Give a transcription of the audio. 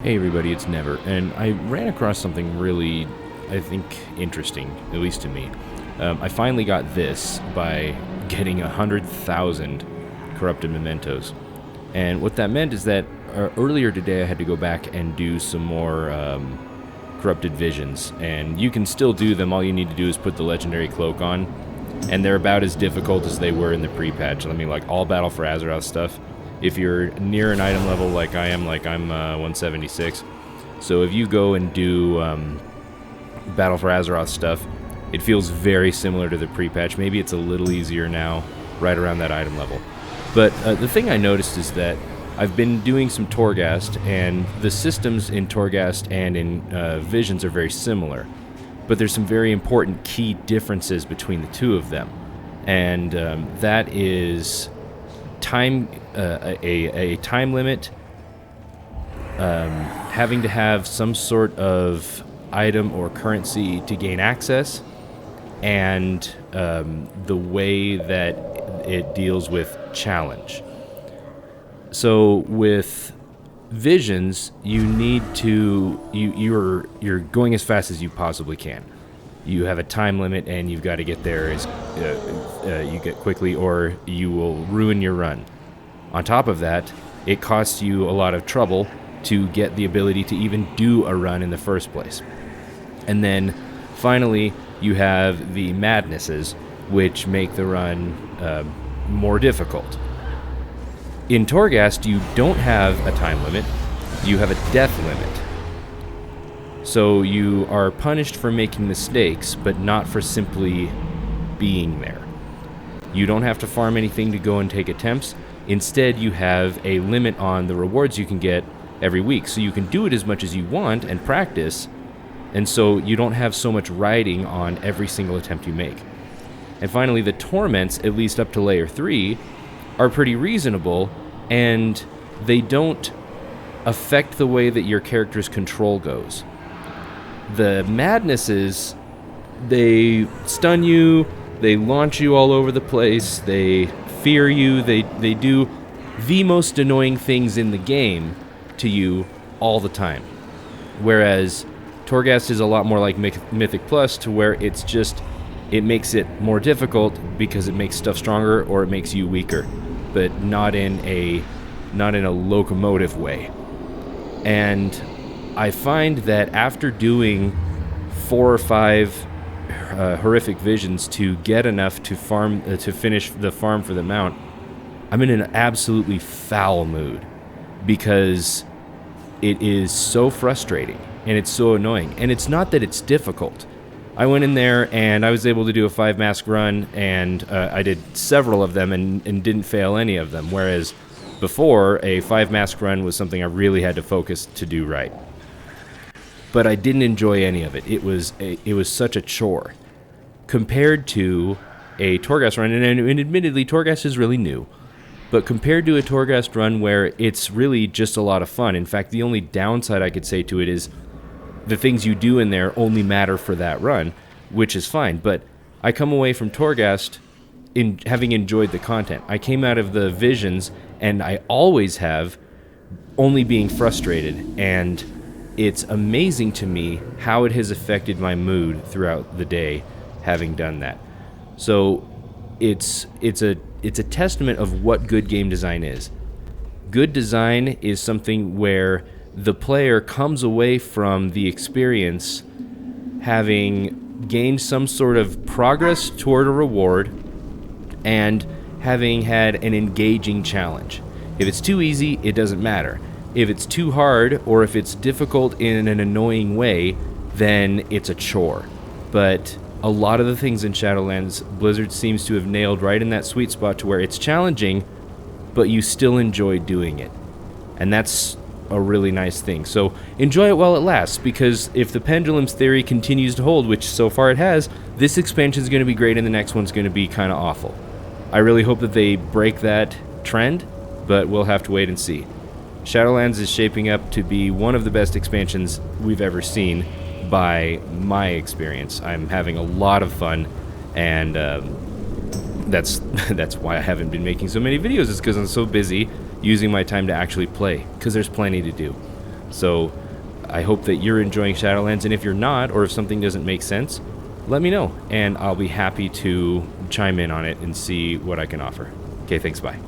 Hey everybody, it's Never, and I ran across something really, I think, interesting, at least to me. I finally got this by getting 100,000 corrupted mementos. And what that meant is that earlier today I had to go back and do some more corrupted visions, and you can still do them. All you need to do is put the legendary cloak on, and they're about as difficult as they were in the pre-patch. I mean, like all Battle for Azeroth stuff. If you're near an item level like I am, like I'm 176, so if you go and do Battle for Azeroth stuff, it feels very similar to the pre-patch. Maybe it's a little easier now, right around that item level. But the thing I noticed is that I've been doing some Torghast, and the systems in Torghast and in Visions are very similar. But there's some very important key differences between the two of them, and that is time, a time limit, having to have some sort of item or currency to gain access, and the way that it deals with challenge. So with Visions, you need to you're going as fast as you possibly can. You have a time limit, and you've got to get there as you get quickly, or you will ruin your run. On top of that, it costs you a lot of trouble to get the ability to even do a run in the first place. And then, finally, you have the madnesses, which make the run more difficult. In Torghast, you don't have a time limit, you have a death limit. So you are punished for making mistakes, but not for simply being there. You don't have to farm anything to go and take attempts. Instead, you have a limit on the rewards you can get every week. So you can do it as much as you want and practice, and so you don't have so much riding on every single attempt you make. And finally, the torments, at least up to layer 3, are pretty reasonable, and they don't affect the way that your character's control goes. The madnesses, they stun you, they launch you all over the place, they fear you, they do the most annoying things in the game to you all the time. Whereas Torghast is a lot more like Mythic Plus, to where it's just, it makes it more difficult because it makes stuff stronger or it makes you weaker, but not in a locomotive way. And I find that after doing 4 or 5 horrific visions to get enough to farm to finish the farm for the mount, I'm in an absolutely foul mood because it is so frustrating and it's so annoying. And it's not that it's difficult. I went in there and I was able to do a 5 mask run, and I did several of them and didn't fail any of them, whereas before, a 5 mask run was something I really had to focus to do right. But I didn't enjoy any of it. It was such a chore compared to a Torghast run, and admittedly, Torghast is really new. But compared to a Torghast run where it's really just a lot of fun. In fact, the only downside I could say to it is the things you do in there only matter for that run, which is fine. But I come away from Torghast in having enjoyed the content. I came out of the visions, and I always have, only being frustrated, and it's amazing to me how it has affected my mood throughout the day having done that. So it's a testament of what good game design is. Good design is something where the player comes away from the experience having gained some sort of progress toward a reward and having had an engaging challenge. If it's too easy, it doesn't matter. If it's too hard, or if it's difficult in an annoying way, then it's a chore. But a lot of the things in Shadowlands, Blizzard seems to have nailed right in that sweet spot to where it's challenging, but you still enjoy doing it. And that's a really nice thing. So enjoy it while it lasts, because if the pendulum's theory continues to hold, which so far it has, this expansion is going to be great and the next one's going to be kind of awful. I really hope that they break that trend, but we'll have to wait and see. Shadowlands is shaping up to be one of the best expansions we've ever seen by my experience. I'm having a lot of fun, and that's why I haven't been making so many videos, is because I'm so busy using my time to actually play, because there's plenty to do. So I hope that you're enjoying Shadowlands, and if you're not, or if something doesn't make sense, let me know, and I'll be happy to chime in on it and see what I can offer. Okay, thanks, bye.